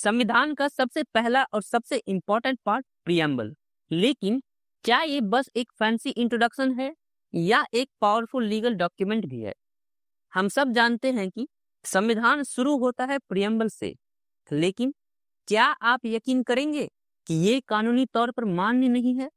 संविधान का सबसे पहला और सबसे इम्पोर्टेंट पार्ट प्रियम्बल। लेकिन क्या ये बस एक फैंसी इंट्रोडक्शन है या एक पावरफुल लीगल डॉक्यूमेंट भी है? हम सब जानते हैं कि संविधान शुरू होता है प्रियम्बल से, लेकिन क्या आप यकीन करेंगे कि ये कानूनी तौर पर मान्य नहीं है?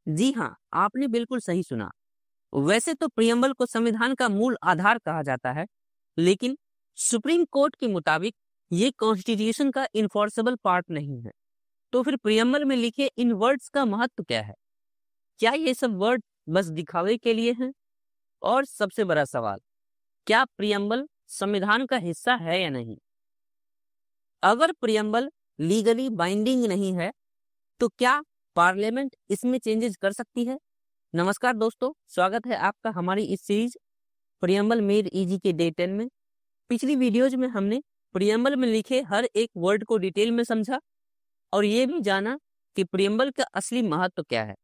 जी हाँ, आपने बिल्कुल सही सुना। वैसे तो प्रियम्बल को संविधान का मूल आधार कहा जाता है, लेकिन सुप्रीम कोर्ट के मुताबिक ये कॉन्स्टिट्यूशन का इन्फोर्सेबल पार्ट नहीं है। तो फिर प्रियम्बल में लिखे इन वर्ड्स का महत्व क्या है? क्या ये सब वर्ड बस दिखावे के लिए हैं? और सबसे बड़ा सवाल, क्या प्रियम्बल संविधान का हिस्सा है या नहीं? अगर प्रियम्बल लीगली बाइंडिंग नहीं है, तो क्या पार्लियामेंट इसमें चेंजेस कर सकती है? नमस्कार दोस्तों, स्वागत है आपका हमारी इस सीरीज प्रियम्बल मेड इजी के डे 10 में। पिछली वीडियोज में हमने प्रियम्बल में लिखे हर एक वर्ड को डिटेल में समझा और ये भी जाना कि प्रियम्बल का असली महत्व क्या है।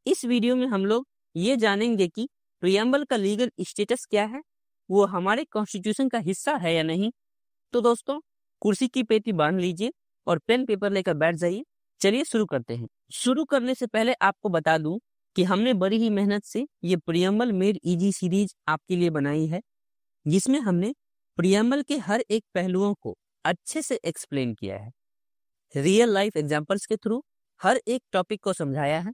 इस वीडियो में हम लोग ये जानेंगे कि प्रियम्बल का लीगल स्टेटस क्या है, वो हमारे कॉन्स्टिट्यूशन का हिस्सा है या नहीं। तो दोस्तों, कुर्सी की पेटी बांध लीजिए और पेन पेपर लेकर बैठ जाइए। चलिए शुरू करते हैं। शुरू करने से पहले आपको बता दूं कि हमने बड़ी ही मेहनत से ये प्रियम्बल मेड इजी सीरीज आपके लिए बनाई है, जिसमें हमने प्रियम्बल के हर एक पहलुओं को अच्छे से एक्सप्लेन किया है, रियल लाइफ एग्जांपल्स के थ्रू हर एक टॉपिक को समझाया है।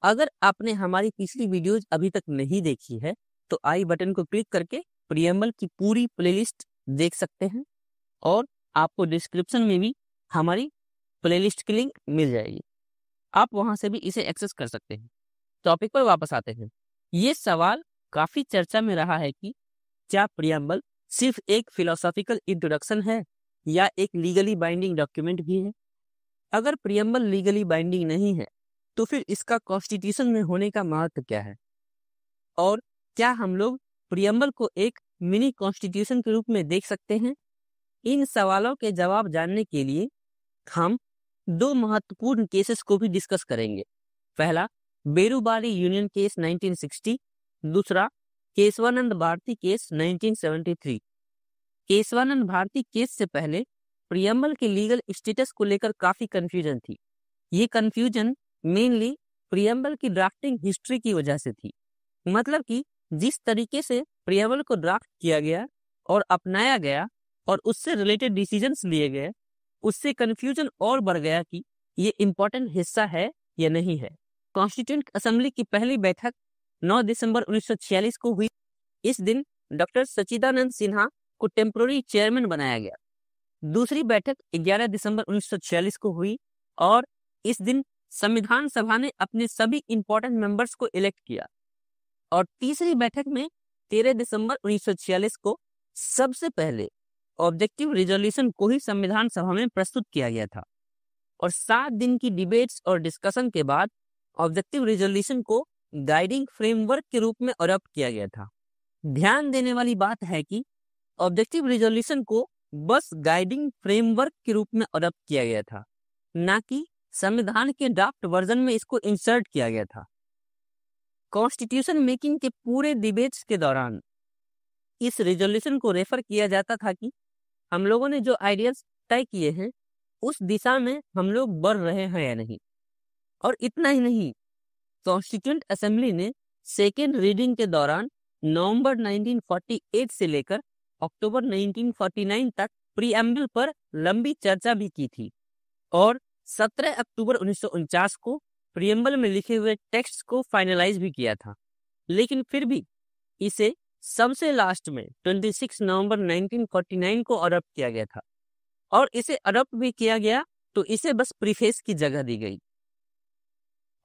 अगर आपने हमारी पिछली वीडियोज अभी तक नहीं देखी है तो आई बटन को क्लिक करके प्रियम्बल की पूरी प्लेलिस्ट देख सकते हैं और आपको डिस्क्रिप्शन में भी हमारी प्लेलिस्ट की लिंक मिल जाएगी, आप वहां से भी इसे एक्सेस कर सकते हैं। टॉपिक पर वापस आते हैं। ये सवाल काफी चर्चा में रहा है कि क्या प्रियम्बल सिर्फ एक फिलोसॉफिकल इंट्रोडक्शन है या एक लीगली बाइंडिंग डॉक्यूमेंट भी है। अगर प्रियम्बल लीगली बाइंडिंग नहीं है तो फिर इसका कॉन्स्टिट्यूशन में होने का महत्व क्या है, और क्या हम लोग प्रियम्बल को एक मिनी कॉन्स्टिट्यूशन के रूप में देख सकते हैं? इन सवालों के जवाब जानने के लिए हम दो महत्वपूर्ण केसेस को भी डिस्कस करेंगे। पहला, बेरूबारी यूनियन केस 1960, दूसरा केशवानंद भारती केस 1973। केशवानंद भारती केस से पहले प्रियम्बल के लीगल स्टेटस को लेकर काफी कंफ्यूजन थी। ये कंफ्यूजन मेनली प्रियम्बल की ड्राफ्टिंग हिस्ट्री की वजह से थी। मतलब कि जिस तरीके से प्रियम्बल को ड्राफ्ट किया गया और अपनाया गया और उससे रिलेटेड डिसीजंस लिए गए, उससे कंफ्यूजन और बढ़ गया कि ये इम्पोर्टेंट हिस्सा है या नहीं है। कॉन्स्टिट्यूएंट असेंबली की पहली बैठक 9 दिसंबर 1946 को हुई। इस दिन डॉक्टर सच्चिदानंद सिन्हा को टेम्पोररी चेयरमैन बनाया गया। दूसरी बैठक 11 दिसंबर 1946 को हुई और इस दिन संविधान सभा ने अपने सभी इंपॉर्टेंट मेंबर्स को इलेक्ट किया। और तीसरी बैठक में 13 दिसंबर 1946 को सबसे पहले ऑब्जेक्टिव रिजोल्यूशन को ही संविधान सभा में प्रस्तुत किया गया था और 7 दिन की डिबेट्स और डिस्कशन के बाद ऑब्जेक्टिव रिजोल्यूशन को गाइडिंग फ्रेमवर्क के रूप में अडॉप्ट किया गया था। ध्यान देने वाली बात है कि ऑब्जेक्टिव रिजोल्यूशन को बस गाइडिंग फ्रेमवर्क के रूप में अडॉप्ट किया गया था, ना कि संविधान के ड्राफ्ट वर्जन में इसको इंसर्ट किया गया था। कॉन्स्टिट्यूशन मेकिंग के पूरे डिबेट्स के दौरान इस रिजोल्यूशन को रेफर किया जाता था कि हम लोगों ने जो आइडियाज तय किए हैं उस दिशा में हम लोग बढ़ रहे हैं या नहीं। और इतना ही नहीं, कॉन्स्टिट्यूएंट असेंबली ने सेकेंड रीडिंग के दौरान नवंबर 1948 से लेकर अक्टूबर 1949 तक प्रीएम्बल पर लंबी चर्चा भी की थी और 17 अक्टूबर 1949 को प्रीएम्बल में लिखे हुए टेक्स्ट को फाइनलाइज भी किया था। लेकिन फिर भी इसे सबसे लास्ट में 26 नवंबर 1949 को अडॉप्ट किया गया था और इसे अडॉप्ट भी किया गया तो इसे बस प्रीफेस की जगह दी गई।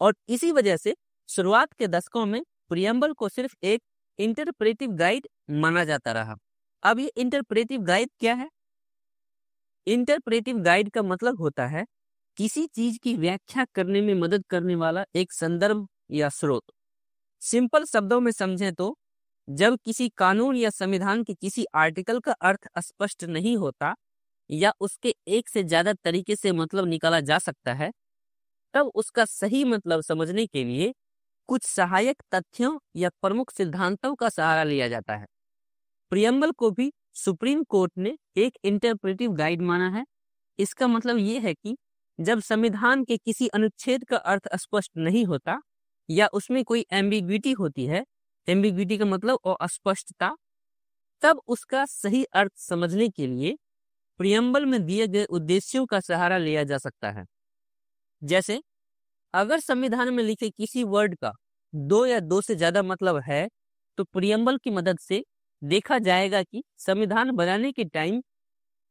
और इसी वजह से शुरुआत के दशकों में प्रियम्बल को सिर्फ एक इंटरप्रेटिव गाइड माना जाता रहा। अब ये इंटरप्रेटिव गाइड क्या है? इंटरप्रेटिव गाइड का मतलब होता है किसी चीज की व्याख्या करने में मदद करने वाला एक संदर्भ या स्रोत। सिंपल शब्दों में समझें तो जब किसी कानून या संविधान के किसी आर्टिकल का अर्थ स्पष्ट नहीं होता या उसके एक से ज्यादा तरीके से मतलब निकाला जा सकता है, तब उसका सही मतलब समझने के लिए कुछ सहायक तथ्यों या प्रमुख सिद्धांतों का सहारा लिया जाता है। प्रियम्बल को भी सुप्रीम कोर्ट ने एक इंटरप्रेटिव गाइड माना है इसका मतलब ये है कि जब संविधान के किसी अनुच्छेद का अर्थ स्पष्ट नहीं होता या उसमें कोई एम्बिग्विटी होती है, एम्बिग्विटी का मतलब और अस्पष्टता, तब उसका सही अर्थ समझने के लिए प्रियम्बल में दिए गए उद्देश्यों का सहारा लिया जा सकता है। जैसे अगर संविधान में लिखे किसी वर्ड का 2 या 2 से ज्यादा मतलब है तो प्रियम्बल की मदद से देखा जाएगा कि संविधान बनाने के टाइम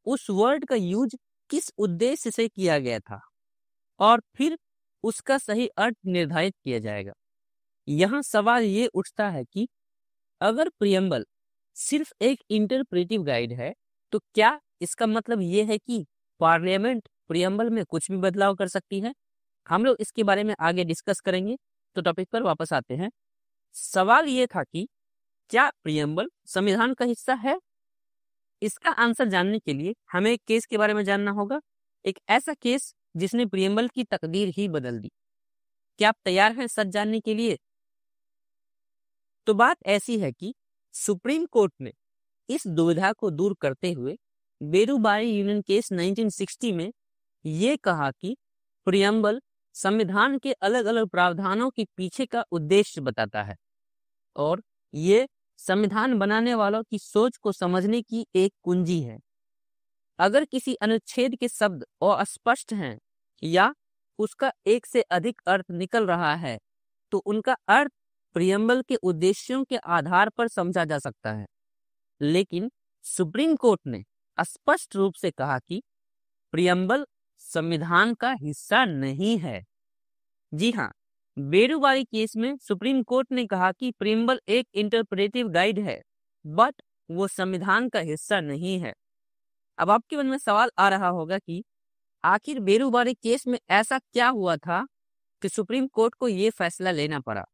उस वर्ड का यूज किस उद्देश्य से किया गया था और फिर उसका सही अर्थ निर्धारित किया जाएगा। यहाँ सवाल ये उठता है कि अगर प्रियम्बल सिर्फ एक इंटरप्रेटिव गाइड है तो क्या इसका मतलब ये है कि पार्लियामेंट प्रियम्बल में कुछ भी बदलाव कर सकती है? हम लोग इसके बारे में आगे डिस्कस करेंगे। तो टॉपिक पर वापस आते हैं। सवाल ये था कि क्या प्रियम्बल संविधान का हिस्सा है? इसका आंसर जानने के लिए हमें एक केस के बारे में जानना होगा, एक ऐसा केस जिसने प्रियम्बल की तकदीर ही बदल दी। क्या आप तैयार हैं सच जानने के लिए? तो बात ऐसी है कि सुप्रीम कोर्ट ने इस दुविधा को दूर करते हुए बेरूबारी यूनियन केस 1960 में ये कहा कि प्रियम्बल संविधान के अलग अलग प्रावधानों के पीछे का उद्देश्य बताता है और ये संविधान बनाने वालों की सोच को समझने की एक कुंजी है। अगर किसी अनुच्छेद के शब्द अस्पष्ट हैं या उसका एक से अधिक अर्थ निकल रहा है तो उनका अर्थ प्रियम्बल के उद्देश्यों के आधार पर समझा जा सकता है। लेकिन सुप्रीम कोर्ट ने स्पष्ट रूप से कहा कि प्रियम्बल संविधान का हिस्सा नहीं है। जी हाँ, बेरूबारी केस में सुप्रीम कोर्ट ने कहा कि प्रियम्बल एक इंटरप्रेटिव गाइड है बट वो संविधान का हिस्सा नहीं है। अब आपके मन में सवाल आ रहा होगा कि आखिर बेरूबारी केस में ऐसा क्या हुआ था कि सुप्रीम कोर्ट को ये फैसला लेना पड़ा?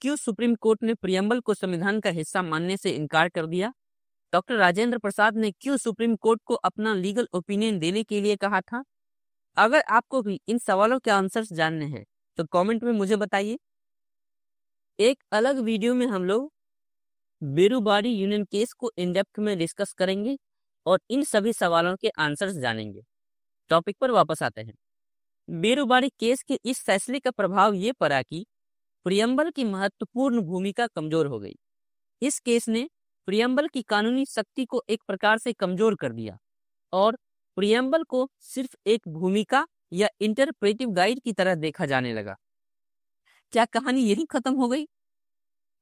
क्यों सुप्रीम कोर्ट ने प्रियम्बल को संविधान का हिस्सा मानने से इनकार कर दिया? डॉक्टर राजेंद्र प्रसाद ने क्यों सुप्रीम कोर्ट को अपना लीगल ओपिनियन देने के लिए कहा था? अगर आपको भी इन सवालों के आंसर्स जानने हैं तो कमेंट में मुझे बताइए। एक अलग वीडियो में हम लोग बेरूबारी यूनियन केस को इन डेप्थ में डिस्कस करेंगे और इन सभी सवालों के आंसर्स जानेंगे। टॉपिक पर वापस आते हैं। बेरूबारी केस के इस फैसले का प्रभाव ये पड़ा कि प्रियम्बल की महत्वपूर्ण भूमिका कमजोर हो गई। इस केस ने प्रियम्बल की कानूनी शक्ति को एक प्रकार से कमजोर कर दिया और प्रियम्बल को सिर्फ एक भूमिका या इंटरप्रेटिव गाइड की तरह देखा जाने लगा। क्या कहानी यही खत्म हो गई?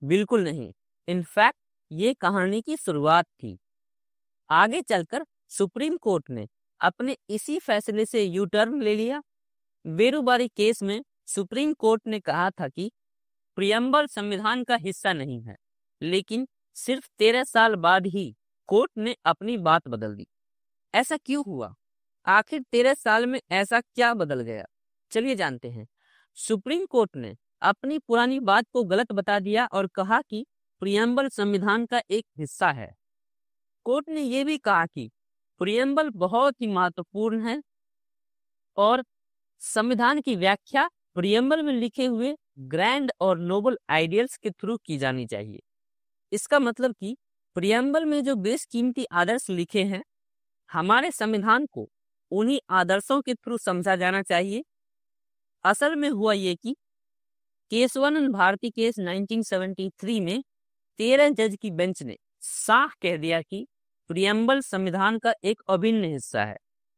बिल्कुल नहीं। इनफैक्ट ये कहानी की शुरुआत थी। आगे चलकर सुप्रीम कोर्ट ने अपने इसी फैसले से यू टर्न ले लिया। बेरूबारी केस में सुप्रीम कोर्ट ने कहा था कि प्रियम्बल संविधान का हिस्सा नहीं है, लेकिन सिर्फ 13 साल बाद ही कोर्ट ने अपनी बात बदल दी। ऐसा क्यों हुआ? आखिर 13 साल में ऐसा क्या बदल गया? चलिए जानते हैं। सुप्रीम कोर्ट ने अपनी पुरानी बात को गलत बता दिया और कहा कि प्रियम्बल संविधान का एक हिस्सा है। कोर्ट ने यह भी कहा कि प्रियम्बल बहुत ही महत्वपूर्ण है और संविधान की व्याख्या प्रियम्बल में लिखे हुए ग्रैंड और नोबल आइडियल्स के थ्रू की जानी चाहिए। इसका मतलब कि प्रियम्बल में जो बेशकीमती आदर्श लिखे हैं, हमारे संविधान को उन्हीं आदर्शों के थ्रू समझा जाना चाहिए। असल में हुआ ये कि केशवानंद भारती केस 1973 में 13 जज की बेंच ने साफ कह दिया कि प्रियम्बल संविधान का एक अभिन्न हिस्सा है।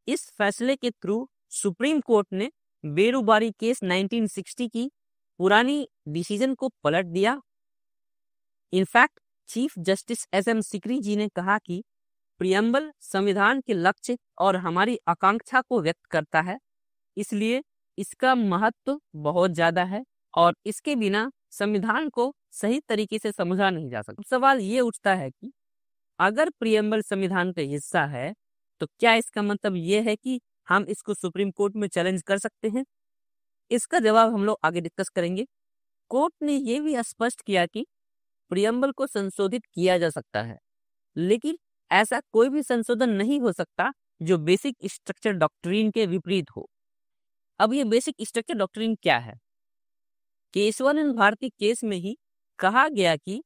इस फैसले के थ्रू सुप्रीम कोर्ट ने बेरूबारी केस 1960 की पुरानी डिसीजन को पलट दिया। In fact chief justice S M. Sikri ji ने कहा कि प्रियम्बल संविधान के लक्ष्य और हमारी आकांक्षा को व्यक्त करता है, इसलिए इसका महत्व बहुत ज्यादा है और इसके बिना संविधान को सही तरीके से समझा नहीं जा सकता। सवाल ये उठता है कि अगर प्रियम्बल संविधान का हिस्सा है तो क्या इसका मतलब ये है कि हम इसको सुप्रीम कोर्ट में चैलेंज कर सकते हैं? इसका जवाब हम लोग आगे डिस्कस करेंगे। कोर्ट ने यह भी स्पष्ट किया कि प्रियम्बल को संशोधित किया जा सकता है, लेकिन ऐसा कोई भी संशोधन नहीं हो सकता जो बेसिक स्ट्रक्चर डॉक्ट्रिन के विपरीत हो। अब ये बेसिक स्ट्रक्चर डॉक्ट्रिन क्या है? केशवानंद भारती केस में ही कहा गया कि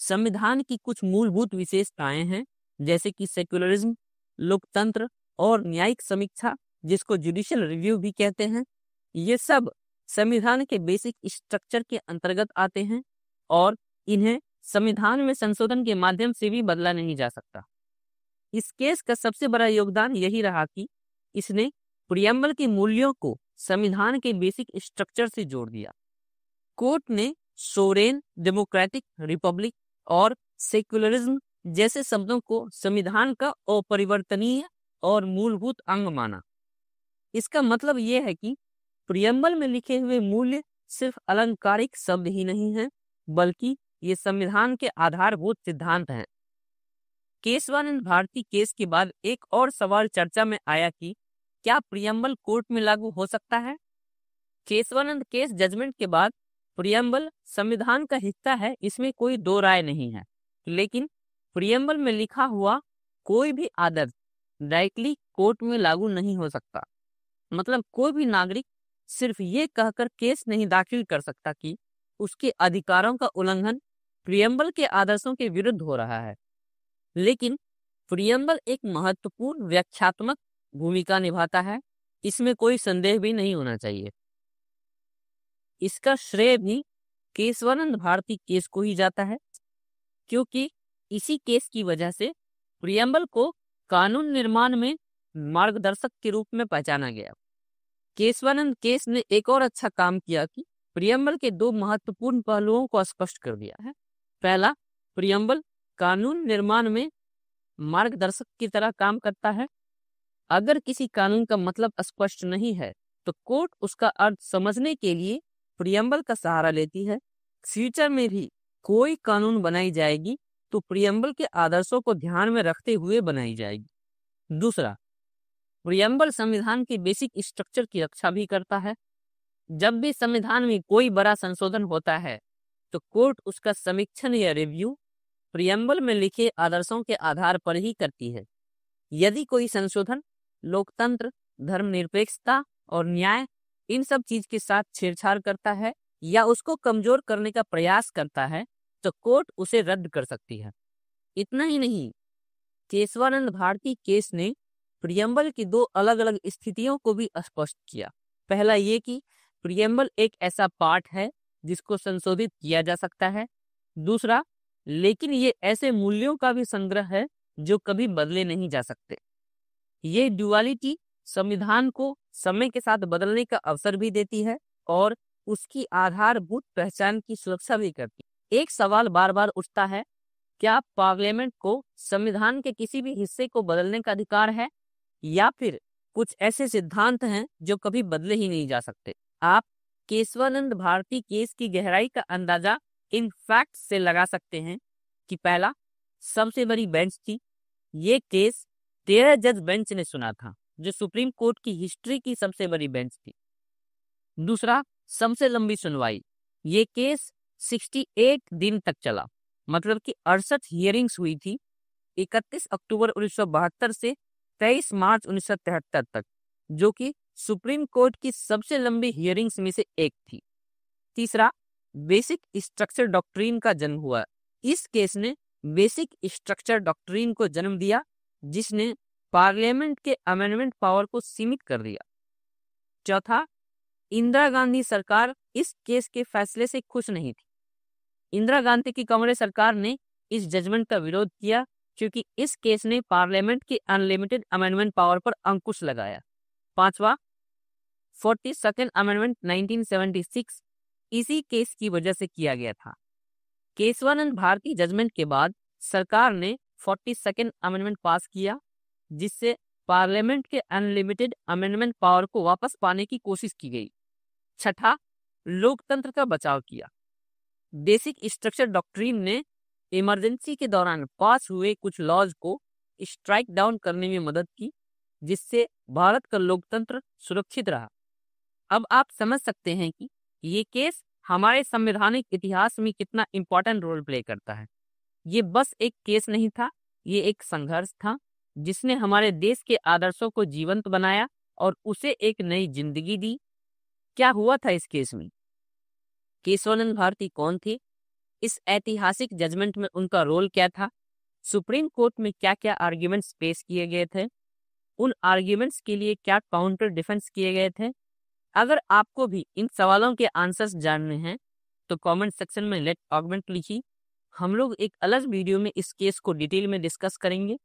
संविधान की कुछ मूलभूत विशेषताएं हैं, जैसे कि सेक्युलरिज्म, लोकतंत्र और न्यायिक समीक्षा, जिसको जुडिशियल रिव्यू भी कहते हैं, ये सब संविधान के बेसिक स्ट्रक्चर के अंतर्गत आते हैं और इन्हें संविधान में संशोधन के माध्यम से भी बदला नहीं जा सकता। इस केस का सबसे बड़ा योगदान यही रहा कि इसने प्रियम्बल के मूल्यों को संविधान के बेसिक स्ट्रक्चर से जोड़ दिया। कोर्ट ने सोरेन, डेमोक्रेटिक, रिपब्लिक और सेक्युलरिज्म जैसे शब्दों को संविधान का अपरिवर्तनीय और मूलभूत अंग माना। इसका मतलब यह है कि प्रियम्बल में लिखे हुए मूल्य सिर्फ अलंकारिक शब्द ही नहीं हैं, बल्कि ये संविधान के आधारभूत सिद्धांत हैं। केशवानंद भारती केस के बाद एक और सवाल चर्चा में आया कि क्या प्रियम्बल कोर्ट में लागू हो सकता है? केशवानंद केस जजमेंट के बाद प्रियम्बल संविधान का हिस्सा है, इसमें कोई दो राय नहीं है, लेकिन प्रियम्बल में लिखा हुआ कोई भी आदर्श डायरेक्टली कोर्ट में लागू नहीं हो सकता। मतलब कोई भी नागरिक सिर्फ ये कहकर केस नहीं दाखिल कर सकता कि उसके अधिकारों का उल्लंघन प्रियम्बल के आदर्शों के विरुद्ध हो रहा है। लेकिन प्रियम्बल एक महत्वपूर्ण व्याख्यात्मक भूमिका निभाता है, इसमें कोई संदेह भी नहीं होना चाहिए। इसका श्रेय भी केशवानंद भारती केस को ही जाता है, क्योंकि इसी केस की वजह से प्रियम्बल को कानून निर्माण में मार्गदर्शक के रूप में पहचाना गया। केशवानंद केस ने एक और अच्छा काम किया कि प्रियम्बल के दो महत्वपूर्ण पहलुओं को स्पष्ट कर दिया है। पहला, प्रियम्बल कानून निर्माण में मार्गदर्शक की तरह काम करता है। अगर किसी कानून का मतलब स्पष्ट नहीं है तो कोर्ट उसका अर्थ समझने के लिए प्रियम्बल का सहारा लेती है। फ्यूचर में भी कोई कानून बनाई जाएगी तो प्रियम्बल के आदर्शों को ध्यान में रखते हुए बनाई जाएगी। दूसरा, प्रियम्बल संविधान के बेसिक स्ट्रक्चर की रक्षा भी करता है। जब भी संविधान में कोई बड़ा संशोधन होता है तो कोर्ट उसका समीक्षण या रिव्यू प्रियम्बल में लिखे आदर्शों के आधार पर ही करती है। यदि कोई संशोधन लोकतंत्र, धर्मनिरपेक्षता और न्याय इन सब चीज के साथ छेड़छाड़ करता है या उसको कमजोर करने का प्रयास करता है तो कोर्ट उसे रद्द कर सकती है। इतना ही नहीं, केशवानंद भारती केस ने प्रियम्बल की दो अलग अलग स्थितियों को भी स्पष्ट किया। पहला ये कि प्रियम्बल एक ऐसा पार्ट है जिसको संशोधित किया जा सकता है। दूसरा, लेकिन ये ऐसे मूल्यों का भी संग्रह है जो कभी बदले नहीं जा सकते। ये ड्युअलिटी संविधान को समय के साथ बदलने का अवसर भी देती है और उसकी आधारभूत पहचान की सुरक्षा भी करती है। एक सवाल बार बार उठता है, क्या पार्लियामेंट को संविधान के किसी भी हिस्से को बदलने का अधिकार है या फिर कुछ ऐसे सिद्धांत हैं जो कभी बदले ही नहीं जा सकते? आप केशवानंद भारती केस की गहराई का अंदाजा इन फैक्ट से लगा सकते हैं कि पहला, सबसे बड़ी बेंच थी। ये केस 13 जज बेंच ने सुना था, जो सुप्रीम कोर्ट की हिस्ट्री की सबसे बड़ी बेंच थी। दूसरा, सबसे लंबी सुनवाई। ये केस 68 दिन तक चला, मतलब कि 68 हियरिंग्स हुई थी, 31 अक्टूबर 1972 से 23 मार्च 1973 तक, जो कि सुप्रीम कोर्ट की सबसे लंबी हियरिंग्स में से एक थी। तीसरा, बेसिक स्ट्रक्चर डॉक्ट्रिन का जन्म हुआ। इस केस ने बेसिक स्ट्रक्चर डॉक्ट्रिन को जन्म दिया, जिसने पार्लियामेंट के अमेंडमेंट पावर को सीमित कर दिया। चौथा, इंदिरा गांधी सरकार इस केस के फैसले से खुश नहीं थी। इंदिरा गांधी की कांग्रेस सरकार ने इस जजमेंट का विरोध किया क्योंकि इस केस ने पार्लियामेंट की अनलिमिटेड अमेंडमेंट पावर पर अंकुश लगाया। पांचवा, 42nd अमेंडमेंट 1976 इसी केस की वजह से किया गया था। केशवानंद भारती जजमेंट के बाद सरकार ने 42nd अमेंडमेंट पास किया, जिससे पार्लियामेंट के अनलिमिटेड अमेंडमेंट पावर को वापस पाने की कोशिश की गई। छठा, लोकतंत्र का बचाव किया। बेसिक स्ट्रक्चर डॉक्ट्रिन ने इमरजेंसी के दौरान पास हुए कुछ लॉज को स्ट्राइक डाउन करने में मदद की, जिससे भारत का लोकतंत्र सुरक्षित रहा। अब आप समझ सकते हैं कि ये केस हमारे संवैधानिक इतिहास में कितना इंपॉर्टेंट रोल प्ले करता है। ये बस एक केस नहीं था, ये एक संघर्ष था जिसने हमारे देश के आदर्शों को जीवंत बनाया और उसे एक नई जिंदगी दी। क्या हुआ था इस केस में? केशवानंद भारती कौन थे? इस ऐतिहासिक जजमेंट में उनका रोल क्या था? सुप्रीम कोर्ट में क्या क्या आर्ग्यूमेंट्स पेश किए गए थे? उन आर्ग्यूमेंट्स के लिए क्या काउंटर डिफेंस किए गए थे। अगर आपको भी इन सवालों के आंसर्स जानने हैं तो कमेंट सेक्शन में लेट ऑगमेंट लिखिए। हम लोग एक अलग वीडियो में इस केस को डिटेल में डिस्कस करेंगे।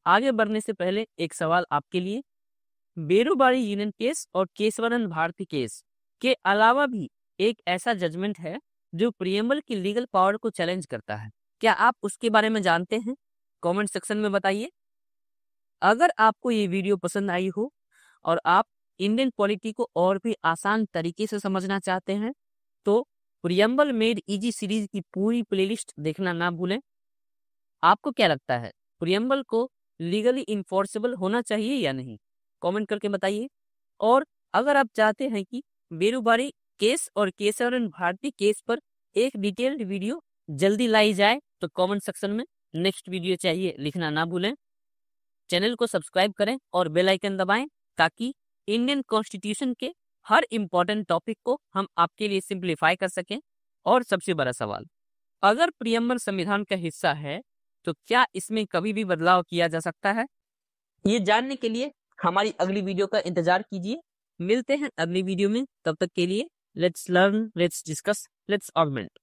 आगे बढ़ने से पहले एक सवाल आपके लिए, बेरुबारी यूनियन केस और केशवानंद भारती केस के अलावा भी एक ऐसा जजमेंट है जो प्रियम्बल की लीगल पावर को चैलेंज करता है, क्या आप उसके बारे में जानते हैं? कमेंट सेक्शन में बताइए। अगर आपको ये वीडियो पसंद आई हो और आप इंडियन पॉलिटी को और भी आसान तरीके से समझना चाहते हैं तो प्रियम्बल मेड इजी सीरीज की पूरी प्लेलिस्ट देखना ना भूलें। आपको क्या लगता है, प्रियम्बल को लीगली इन्फोर्सेबल होना चाहिए या नहीं? कमेंट करके बताइए। और अगर आप चाहते हैं कि बेरुबारी केस और केशवानंद भारती केस पर एक डिटेल्ड वीडियो जल्दी लाई जाए तो कमेंट सेक्शन में नेक्स्ट वीडियो चाहिए लिखना ना भूलें। चैनल को सब्सक्राइब करें और बेल आइकन दबाएं ताकि इंडियन कॉन्स्टिट्यूशन के हर इंपॉर्टेंट टॉपिक को हम आपके लिए सिंप्लीफाई कर सकें। और सबसे बड़ा सवाल, अगर प्रियम्बल संविधान का हिस्सा है तो क्या इसमें कभी भी बदलाव किया जा सकता है? ये जानने के लिए हमारी अगली वीडियो का इंतजार कीजिए। मिलते हैं अगली वीडियो में, तब तक के लिए let's learn, let's discuss, let's augment.